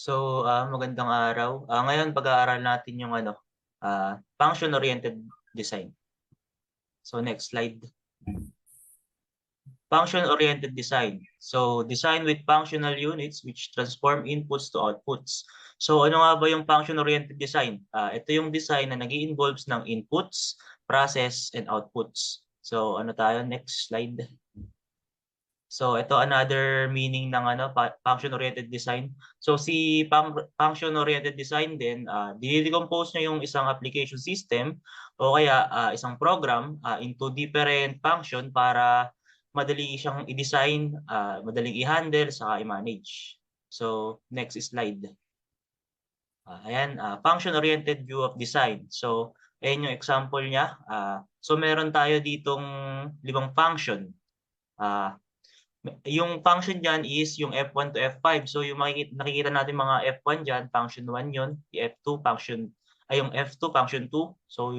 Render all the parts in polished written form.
Magandang araw. Ngayon pag-aaral natin yung function-oriented design. So next slide. Function-oriented design. So design with functional units which transform inputs to outputs. So ano nga ba yung function-oriented design? Ito yung design na nag-i-involves ng inputs, process, and outputs. So ano tayo? Next slide. So ito another meaning ng function-oriented design. So si function-oriented design din, didecompose niya yung isang application system o kaya isang program into different function para madali siyang i-design, madaling i-handle, saka i-manage. So next slide. Function-oriented view of design. So ayan yung example niya. So meron tayo ditong 5 function. Yung function dyan is yung F1 to F5. So yung nakikita natin mga F1 dyan, function 1 yun. F2, yung F2, function 2. So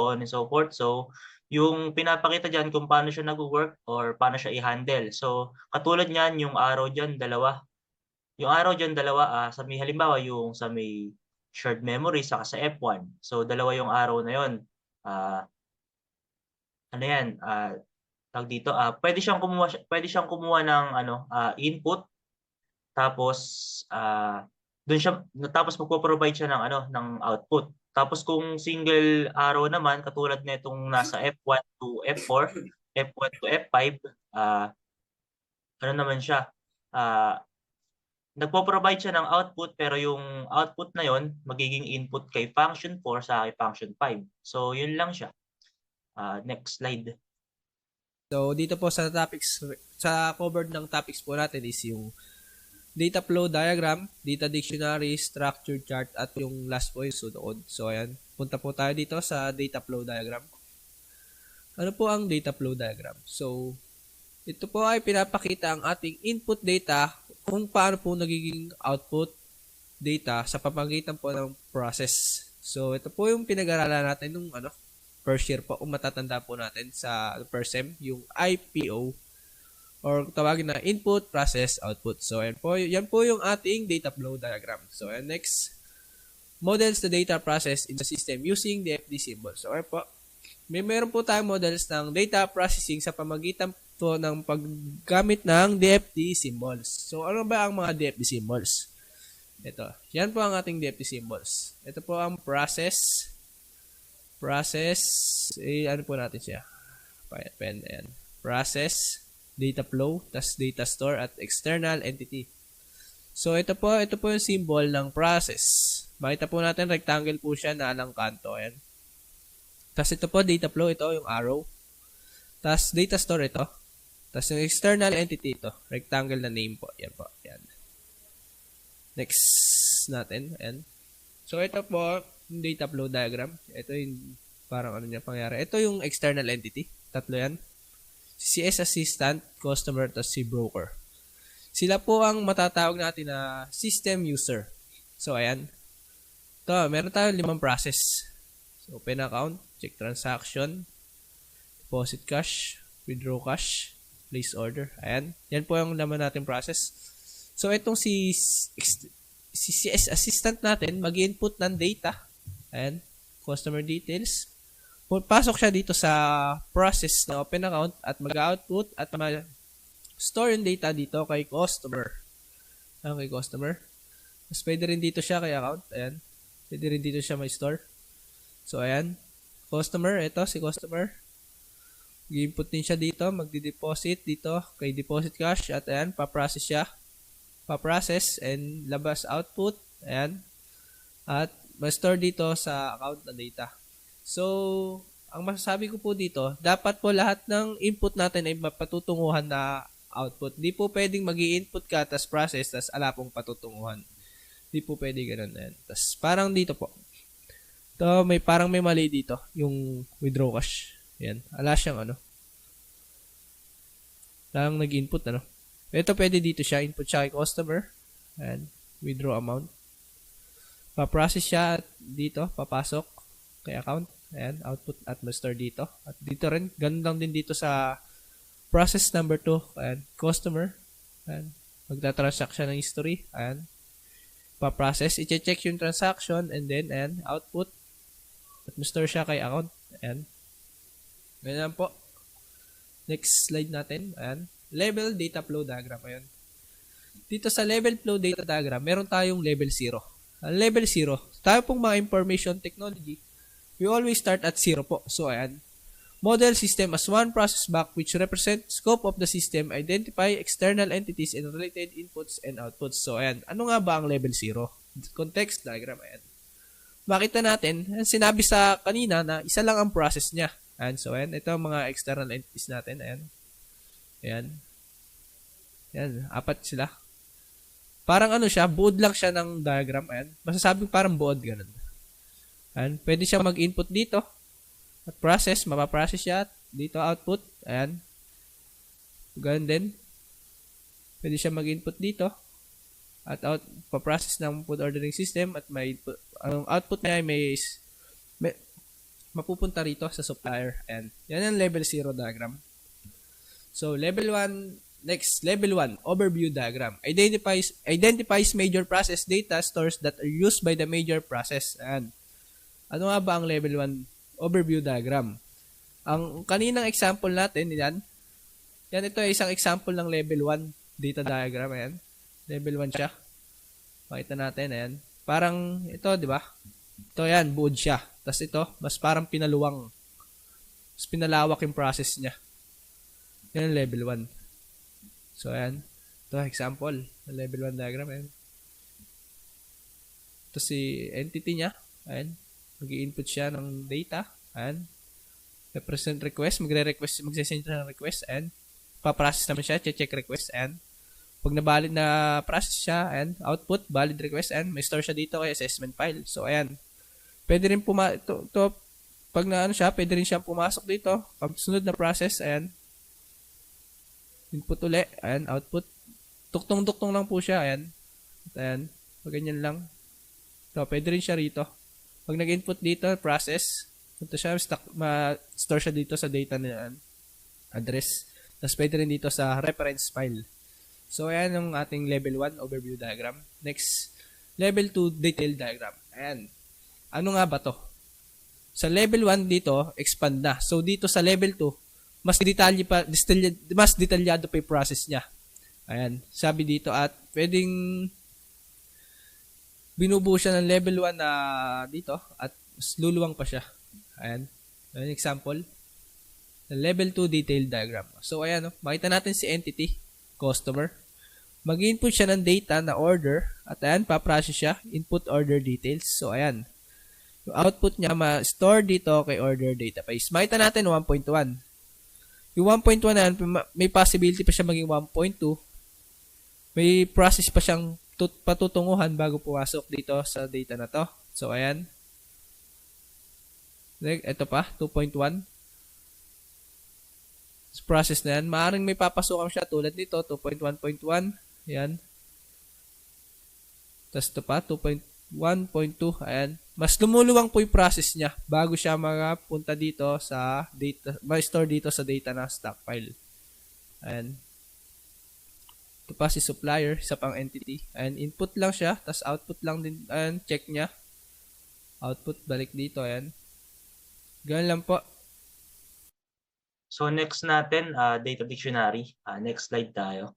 on and so forth. So yung pinapakita dyan kung paano siya nag-work or paano siya i-handle. So katulad niyan, yung arrow dyan, dalawa. Yung arrow dyan, dalawa. Halimbawa, yung sa may shared memory saka sa F1. So dalawa yung arrow na yun. Ano yan? Tag dito, pwede siyang kumuha ng input tapos magpo-provide siya ng ng output. Tapos kung single arrow naman katulad nitong nasa F1 to F4, F1 to F5, ano naman siya? Nagpo-provide siya ng output pero yung output na yon magiging input kay function 4 sa kay function 5. So yun lang siya. Next slide. So, dito po sa topics, sa covered ng topics po natin is yung data flow diagram, data dictionary, structure chart, at yung last po yung sunod. So, ayan. Punta po tayo dito sa data flow diagram. Ano po ang data flow diagram? So, ito po ay pinapakita ang ating input data kung paano po nagiging output data sa pamamagitan po ng process. So, ito po yung pinag-aralan natin nung first year po, kung matatanda po natin sa first sem, yung IPO or tawagin na input, process, output. So, yan po yung ating data flow diagram. So, next, models the data process in the system using DFD symbols. So, meron po tayong models ng data processing sa pamagitan po ng paggamit ng DFD symbols. So, ano ba ang mga DFD symbols? Ito. Yan po ang ating DFD symbols. Ito po ang process, ano po natin siya? Pen, ayan. Process, data flow, tas data store, at external entity. So, ito po yung symbol ng process. Makita po natin, rectangle po siya na alang kanto. Ayan. Tas ito po, data flow, ito yung arrow. Tas data store ito. Tas yung external entity ito. Rectangle na name po. Yan po. Yan. Next natin. Ayan. So, ito po, data flow diagram. Ito yung parang pangyari. Ito yung external entity. Tatlo yan. Si CS assistant, customer, tas si broker. Sila po ang matatawag natin na system user. So, ayan. Ito, meron tayong 5 process. So, open account, check transaction, deposit cash, withdraw cash, place order. Ayan. Yan po yung laman natin process. So, itong si CS assistant natin, mag-input ng data. Ayan, customer details. Pasok siya dito sa process na open account at mag-output at store yung data dito kay customer. Ayan, kay customer. Mas pwede rin dito siya kay account. Ayan. Pwede rin dito siya may store. So, ayan. Customer. Ito, si customer. Mag-input din siya dito. Magdi-deposit dito kay deposit cash. At ayan, pa-process siya. Pa-process and labas output. Ayan. At ma-store dito sa account na data. So, ang masasabi ko po dito, dapat po lahat ng input natin ay mapatutunguhan na output. Di po pwedeng mag-i-input ka, tas process, tas ala pong patutunguhan. Di po pwede ganun. Ayan. Tas parang dito po. Ito, parang may mali dito. Yung withdraw cash. Ayan. Ala siyang lang nag-input, Ito pwede dito siya. Input siya kay customer. Ayan. Withdraw amount. Pa-process siya dito. Papasok kay account. Ayan. Output at master dito. At dito rin. Ganun lang din dito sa process number 2. Ayan. Customer. Ayan. Magta-transact siya ng history. Ayan. pa-process, i-check yung transaction, and then, and output, at ma-store siya kay account. Ayan. Ganyan po. Next slide natin. Ayan. Level data flow diagram. Ayan. Dito sa level flow data diagram, meron tayong level 0. Ang level 0, tayo pong mga information technology, we always start at 0 po. So, ayan. Model system as one process block which represent scope of the system, identify external entities and related inputs and outputs. So, ayan. Ano nga ba ang level 0? Context diagram. Ayan. Makita natin, sinabi sa kanina na isa lang ang process niya. Ayan. So, ayan. Ito ang mga external entities natin. Ayan. Ayan. Ayan. 4 sila. Parang ano siya, buod lang siya ng diagram. Ayan. Masasabing parang buod. Ganun. Ayan. Pwede siya mag-input dito. At process, mapaprocess siya. Dito output. Ayan. Ganun din. Pwede siya mag-input dito. At paprocess ng food ordering system. At may, ang output niya ay may mapupunta rito sa supplier. Ayan. Yan ang level 0 diagram. So, level 1, next, level 1, overview diagram. Identifies major process data stores that are used by the major process. Ayan. Ano nga ba ang level 1 overview diagram? Ang kaninang example natin, yan, ito ay isang example ng level 1 data diagram. Ayan. Level 1 siya. Makita natin, ayan. Parang, ito, di ba? Ito, yan, buod siya. Tapos ito, mas parang pinaluwang. Mas pinalawak yung process niya. Yan ang level 1. So, ayan. Ito, example. Level 1 diagram, ayan. Ito si entity niya. Ayan. Mag-i-input siya ng data. Ayan. Represent request. Magre-request, magsisend siya ng request. Ayan. Pa-process naman siya. Check request. Ayan. Pag nabalid na process siya, ayan, output, valid request, and may store siya dito kay assessment file. So, ayan. Pwede rin pag na ano siya, pwede rin siya pumasok dito. Pag sunod na process, ayan. Input uli, ayan, output. Tuktong-tuktong lang po siya, ayan. At ayan, pag ganyan lang. So, pwede rin siya rito. Pag nag-input dito, process, punta siya, ma-store siya dito sa data na address. Tapos, pwede rin dito sa reference file. So, ayan ang ating level 1 overview diagram. Next, level 2 detail diagram. Ayan. Ano nga ba to? Sa level 1 dito, expand na. So, dito sa level 2, mas detalyado pa yung process niya. Ayan. Sabi dito at pwedeng binubuo siya ng level 1 na dito at mas luluwang pa siya. Ayan. Ayan example. Level 2 detail diagram. So, ayan. Makita natin si entity, customer. Mag-input siya ng data na order at ayan, paprocess siya, input order details. So, ayan. Yung output niya, ma-store dito kay order database. Makita natin 1.1. Yung 1.1 na yan, may possibility pa siya maging 1.2. May process pa siyang patutunguhan bago pumasok dito sa data na to. So, ayan. Ito pa, 2.1. Process na yan. Maaaring may papasukan siya tulad nito, 2.1.1. Ayan. Tapos ito pa, 2.1.2. Ayan. Mas lumuluwang po yung process niya bago siya makapunta dito sa data, ma-store dito sa data na stock file. Ayan. Ito pa si supplier, isa pang entity. Ayan, input lang siya, tapos output lang din. Ayan, check niya. Output, balik dito. Ayan. Ganun lang po. So next natin, data dictionary. Next slide tayo.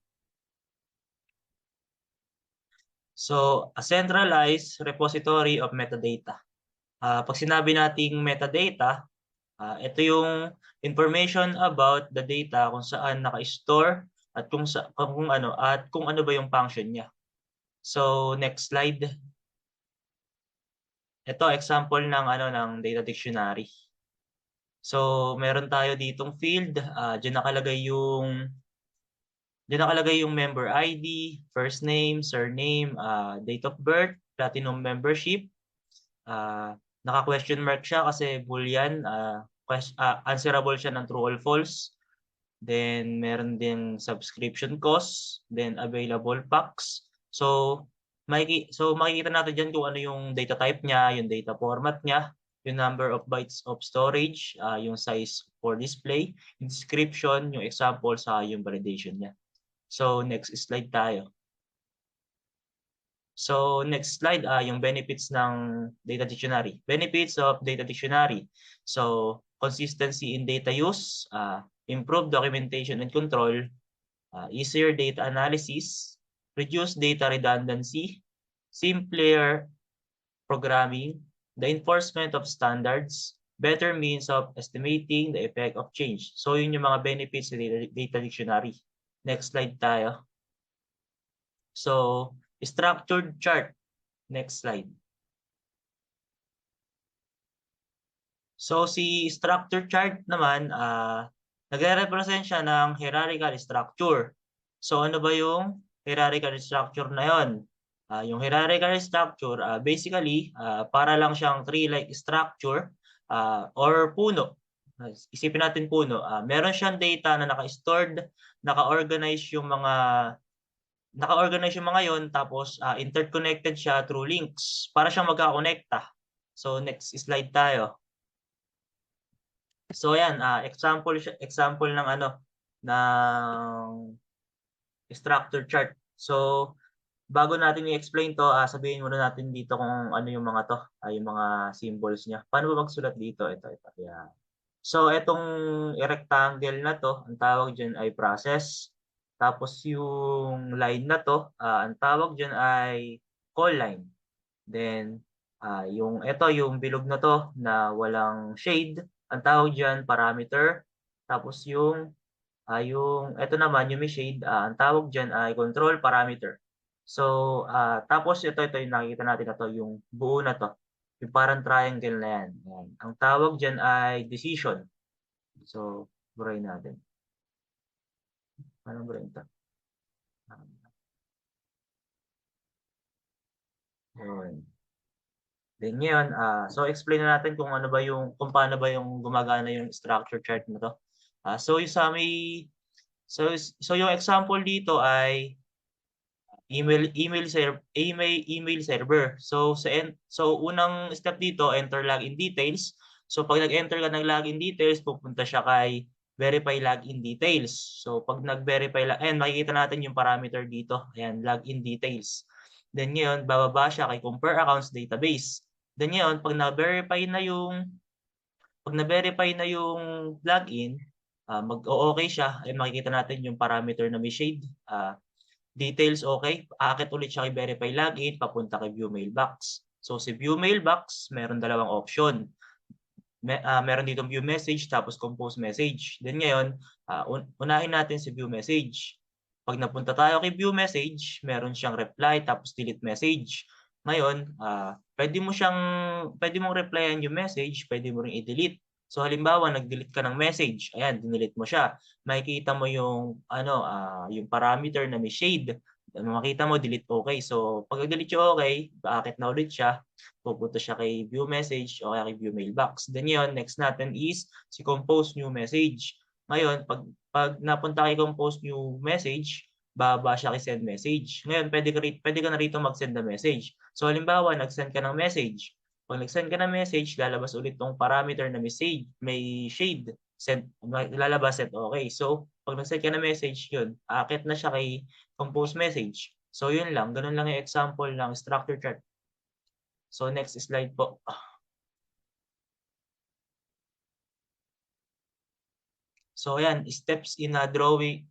So, a centralized repository of metadata. Pag sinabi nating metadata, ito yung information about the data kung saan naka-store at kung ano ba yung function niya. So, next slide. Ito example ng ng data dictionary. So, meron tayo ditong field, diyan nakalagay yung member ID, first name, surname, date of birth, platinum membership. Naka-question mark siya kasi boolean, answerable siya ng true or false. Then meron din subscription cost, then available packs. So makikita natin diyan kung ano yung data type niya, yung data format niya, yung number of bytes of storage, yung size for display, yung description, yung example sa yung validation niya. So, next slide tayo. So next slide, yung benefits ng data dictionary. Benefits of data dictionary. So consistency in data use, improved documentation and control, easier data analysis, reduced data redundancy, simpler programming, the enforcement of standards, better means of estimating the effect of change. So yun yung mga benefits ng data dictionary. Next slide tayo. So structured chart. Next slide. So si structure chart naman, nagre-represent siya ng hierarchical structure. So ano ba yung hierarchical structure na yon? Yung hierarchical structure, basically, para lang siyang tree-like structure or puno. Isipin natin puno. Meron siyang data na naka-stored, naka-organize yung mga yon, tapos interconnected siya through links para siyang magkakonekta. So next slide tayo. So ayan, example ng ng structure chart. So bago natin i-explain to, sabihin muna natin dito kung ano yung mga to, yung mga symbols niya. Paano ba magsulat dito? Ito. Yeah. So itong rectangle na to, ang tawag diyan ay process. Tapos yung line na to, ang tawag diyan ay call line. Then yung bilog na to na walang shade, ang tawag diyan parameter. Tapos yung ito naman yung may shade, ang tawag diyan ay control parameter. So tapos ito yung nakikita natin na to, yung buo na to. Yung parang triangle na yan. Yan. Ang tawag diyan ay decision. So burahin natin. Anong burahin ito? Yun. Then ngayon, so explain na natin kung paano ba yung gumagana yung structure chart na to. So yung so yung example dito ay email server. So unang step dito, enter login details. So pag nag-enter ka ng login details, pupunta siya kay verify login details. So pag nag-verify, makikita natin yung parameter dito. Ayan, login details. Then ngayon, bababa siya kay compare accounts database. Then ngayon, pag na-verify na yung login, mag-o-okay siya, ay makikita natin yung parameter na may shade. Details okay, aakit ulit siya kay verify login, papunta kay view mailbox. So si view mailbox, meron dalawang option. Meron dito view message tapos compose message. Then ngayon, unahin natin si view message. Pag napunta tayo kay view message, meron siyang reply tapos delete message. Ngayon, pwede mong replyan yung message, pwede mo ring i-delete. So halimbawa, nag-delete ka ng message, ayan, dinelete mo siya. Makikita mo yung yung parameter na may shade. Makita mo delete okay. So pag delete yung okay, bakit na ulit siya? Pupunta siya kay view message o kaya kay view mailbox. Then yun, next natin is si compose new message. Ngayon, pag napunta kay compose new message, bababa siya kay send message. Ngayon, pwede ka na rito mag-send na message. So halimbawa, nag-send ka ng message. Pag nag-send ka ng message, lalabas ulit tong parameter na may shade. Lalabas set okay. So pag nag-send ka ng message, yun, aakit na siya kay compose message. So yun lang, ganun lang yung example ng structure chart. So next slide po. So ayan, steps in drawing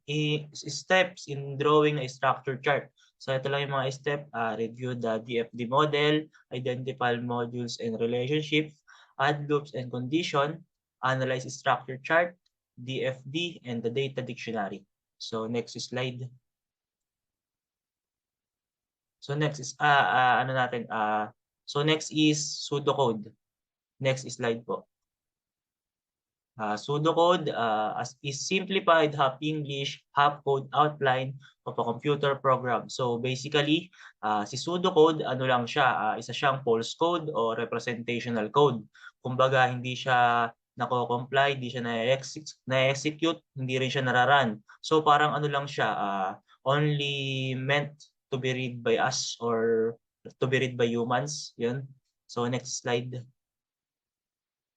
a structure chart. So ito lang yung mga step, review the DFD model, identify modules and relationship, add loops and condition, analyze structure chart, DFD, and the data dictionary. So next slide. So next is so next is pseudocode. Next slide po. Pseudocode is simplified half English, half code outline of a computer program. So basically, si pseudocode, ano lang siya, isa siyang false code o representational code. Kumbaga, hindi siya nako-comply, hindi siya na-execute, hindi rin siya nararun. So parang ano lang siya, only meant to be read by us or to be read by humans. Yun. So next slide.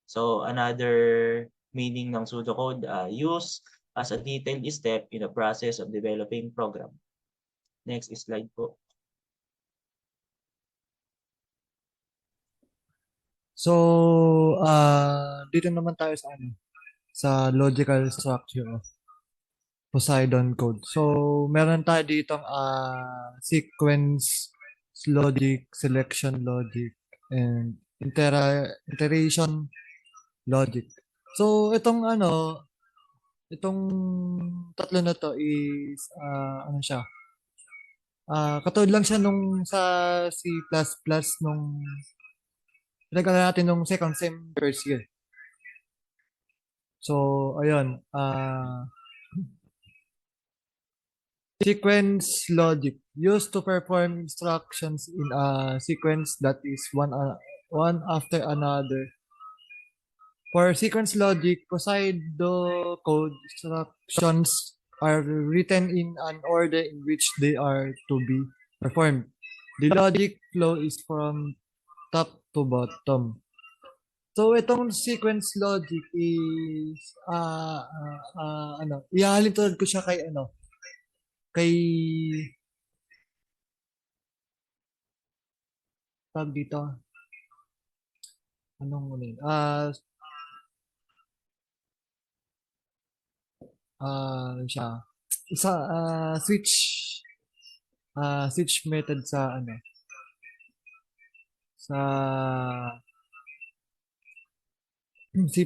So another meaning ng pseudocode, used as a detailed step in the process of developing program. Next slide po. So, dito naman tayo sa ano, sa logical structure of Poseidon code. So, meron tayo dito sequence logic, selection logic, and iteration logic. So, itong tatlo na to is, ano siya, katulad lang siya nung sa C++ nung pinag-aralan natin nung second sem first year. So, ayun, sequence logic used to perform instructions in a sequence that is one after another. For sequence logic, Poseidon code instructions are written in an order in which they are to be performed. The logic flow is from top to bottom. So itong sequence logic is ihahalin tulad ko siya kay tawag dito. Anong ano yun? Siya. Isa switch method sa C++.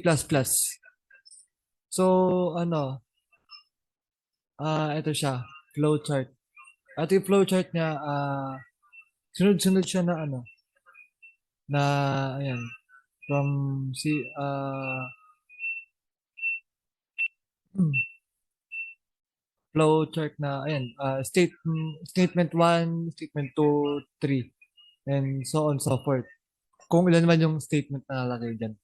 So ito siya, flowchart. At yung flowchart niya sunod-sunod siya na ayan from flow chart na ayan statement 1, statement 2, 3 and so on so forth. Kung ilan man yung statement na nakalagay diyan.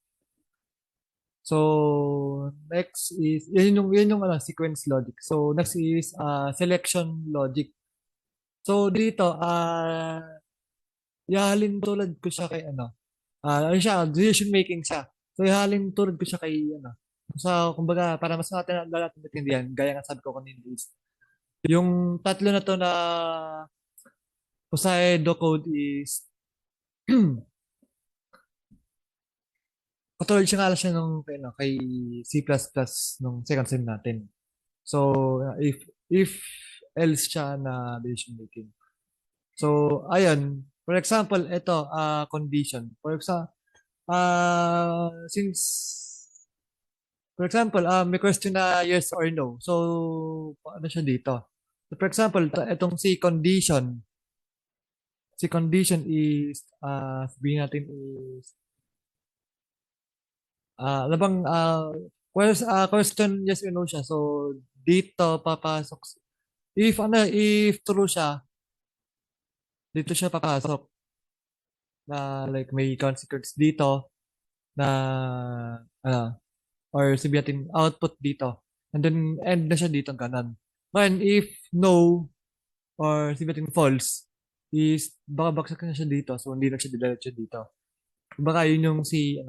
So next is yan yung sequence logic. So next is selection logic. So dito ihalin tulad ko siya kay ano siya, decision making siya. So ihalin tulad ko siya kay sa kumbaga para mas natin maintindihan gaya ng sabi ko kanina is yung tatlo na to na Poseidon code is katulad siya nga lang siya nung kay C++ nung second sem natin. So if else siya na decision making. So ayun, for example, ito condition. Since for example, may question na yes or no. So ano siya dito? So, for example, itong si condition is sabihin natin is ano bang question yes or no siya. So dito papasok if true siya, dito siya papasok na like may consequence dito na ano or sabihin natin output dito. And then end na siya dito ganun. When if no or sabihin natin false is baka baksak na siya dito so hindi na siya didiretso dito. Baka yun yung si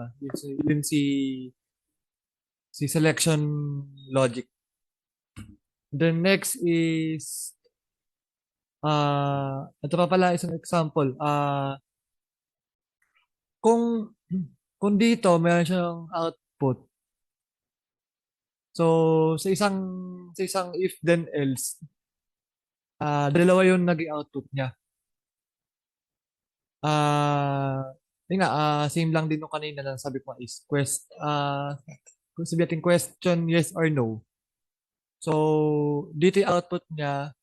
selection logic. Then next is ito pa pala isang example. Kung kung dito meron siyang output. So sa isang if then else dalawa yung naging output niya. Yun nga, same lang din nung kanina na sabi ko is kung sabihin question yes or no. So, dito yung output niya,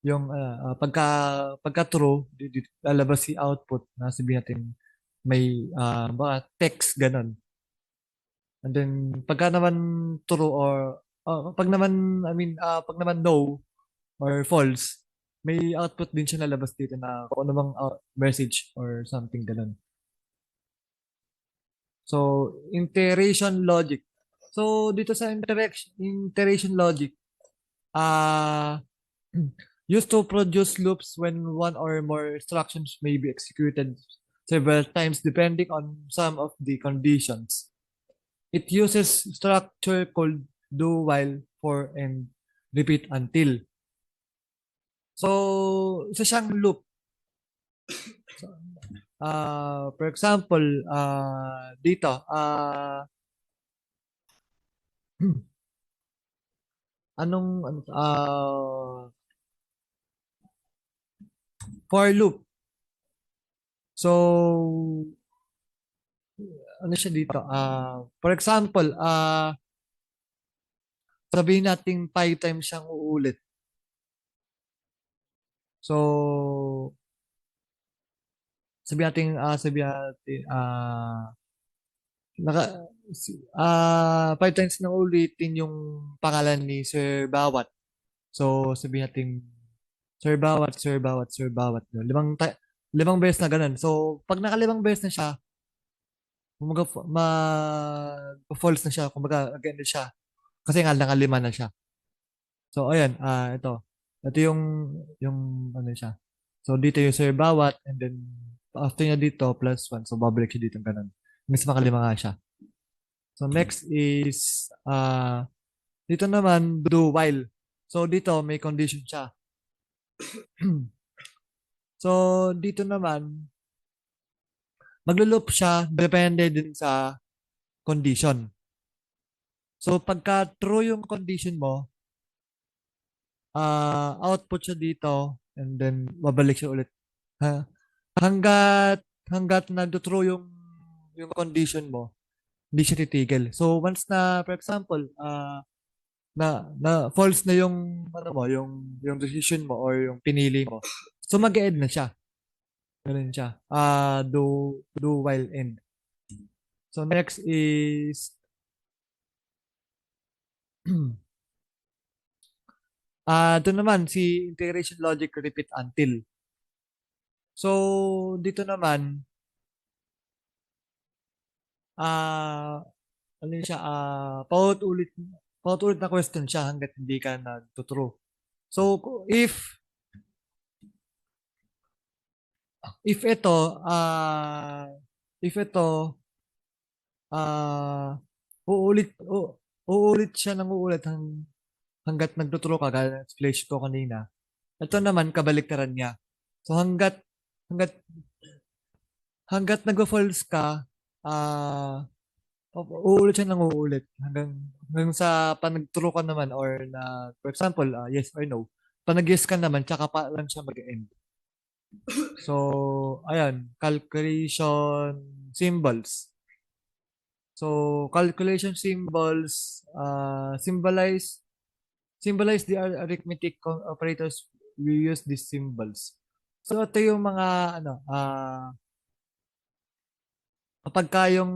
yung pagka true, dito lalabas si output na sabihin natin may baka text ganun. And then pagka naman true or pag naman pag naman no or false, may output din siya lalabas dito na kung ano bang message or something ganun. So, iteration logic. So, dito sa iteration logic, used to produce loops when one or more instructions may be executed several times depending on some of the conditions. It uses structure called do while, for, and repeat until. So, isa siyang loop. For example, dito, for loop. So, ano siya dito? For example, sabihin natin 5 times siyang uulit. So, sabihin natin, naka, 5 times nang ulitin yung pangalan ni Sir Bawat. So, sabihin natin, Sir Bawat, Sir Bawat, Sir Bawat. No? Limang beses na ganun. So, pag nakalimang beses na siya, kumbaga, false na siya. Kumbaga, again na siya. Kasi nga, nakalima na siya. So, ayan, ito. Ito yung, ano siya. So, dito yung Sir Bawat, and then, after niya dito, +1. So, babalik siya dito, ganun. Mas makalima nga siya. So, next is, dito naman, do while. So, dito, may condition siya. So, dito naman, maglo-loop siya, depende din sa condition. So, pagka true yung condition mo, output siya dito, and then, babalik siya ulit. Ha? Hanggat nag-true yung condition mo, hindi siya titigil. So, once na, for example, na false na yung ano mo, yung decision mo or yung pinili mo. So mag-end na siya. Ganun siya. Do while end. So next is ito naman si integration logic repeat until. So dito naman ano yun siya paulit-ulit na question siya hangga't hindi ka nagtuturo. So if ito if ito uulit siya ng uulit hanggat nagtuturo ka, gaya ng explanation ko kanina. Ito naman, kabaliktaran niya. So, hanggat nag-false ka, uulit siya ng uulit. Hanggang sa panagturo ka naman or na, for example, yes or no. Pag nag-yes ka naman, tsaka pa lang siya mag-end. So, ayan, calculation symbols. So, calculation symbols symbolize the arithmetic operators we use these symbols. So, ito yung mga kapag yung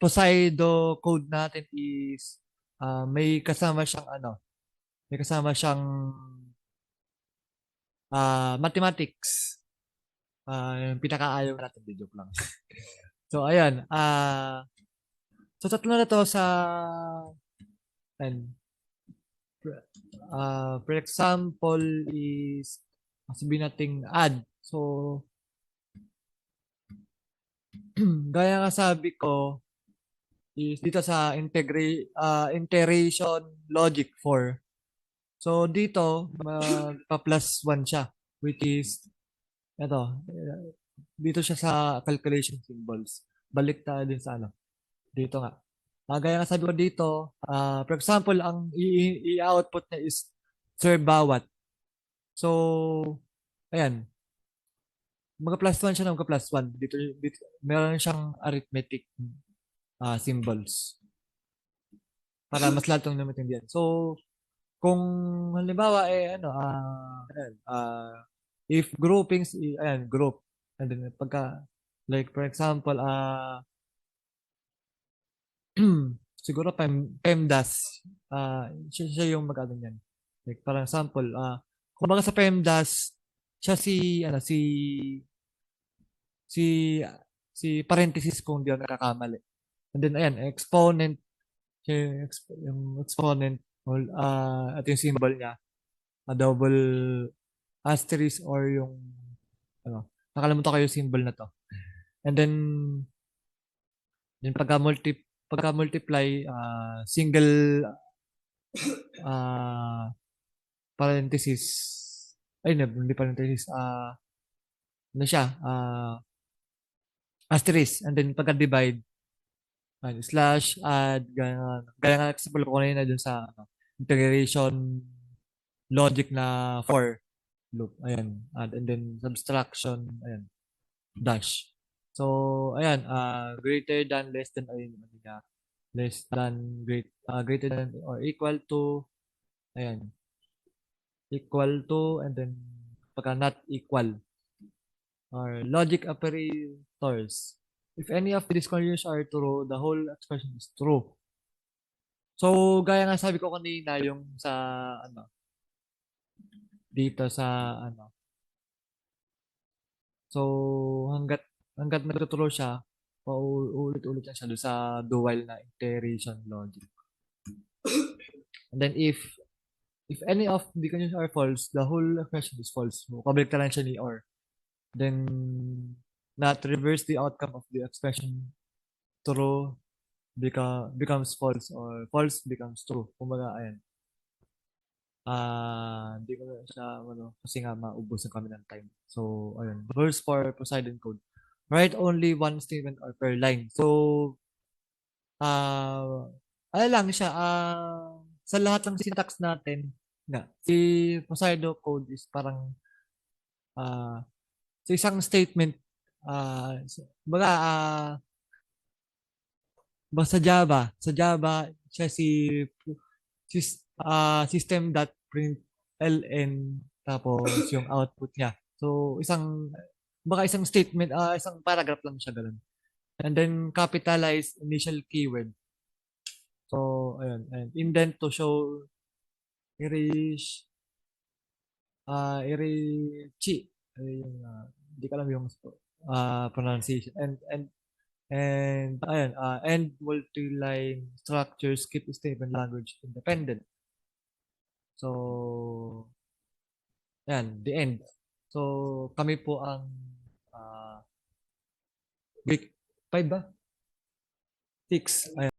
pseudo code natin is may kasama siyang mathematics. Yung pinakaayaw natin, joke lang. So, ayan. So, tatlo na to sa for example is sabihin nating add. So, gaya nga sabi ko is dito sa integration logic 4. So, dito magpa+1 siya, which is ito, dito siya sa calculation symbols. Balik tayo din sa dito nga. Gaya nga sabi ko dito, for example, ang i-output niya is Sir Bawat. So, ayan. Magka+1 siya na magka+1. Dito, meron siyang arithmetic symbols. Para mas latong na maintindihan. So, kung halimbawa, if groupings, ayan, group. And then, like, for example, siguro PEMDAS. Siya yung mag-ano niyan. Like, parang example, kumbaga sa PEMDAS, siya si parenthesis kung di ako nakakamali. And then, ayan, exponent, yung exponent, at yung symbol niya, double asterisk or yung, nakalimutan ko yung symbol na to. And then pagka-multiply, single parenthesis, ay, hindi parenthesis, ano siya, asterisk, and then pagka-divide, slash, add, gaya nga example ko kanina dun sa integration logic na for loop. Ayan. And then subtraction, ayan, dash. So, ayan, greater than, less than, ayun, ano niya, less than, greater than or equal to, ayan, equal to, and then pagka not equal, or logic operators. If any of these conditions are true, the whole expression is true. So, gaya nga sabi ko kanina, yung sa, dito sa, so, hanggat nagtuturo siya, paulit-ulit lang siya doon sa dual na iteration logic. And then if any of the conditions are false, the whole expression is false. So, kabaliktaran siya ni or. Then, not reverse the outcome of the expression true becomes false or false becomes true. Kumbaga, ayan. Hindi ko na siya, kasi nga maubos na kami ng time. So, ayun. Rules for Poseidon code. Write only one statement or per line. So, ano lang siya, sa lahat ng syntax natin, si Poseidon code is parang, sa isang statement, baga, sa Java, siya system.println tapos yung output niya. So, isang statement, isang paragraph lang siya ganun. And then, capitalize initial keyword. So, ayun. And indent to show Irichi. Ayun, hindi ko alam yung pronunciation. And ayun, and multi-line structures keep statement language independent. So, ayan, the end. So, kami po ang week 5 ba? 6. Ayan.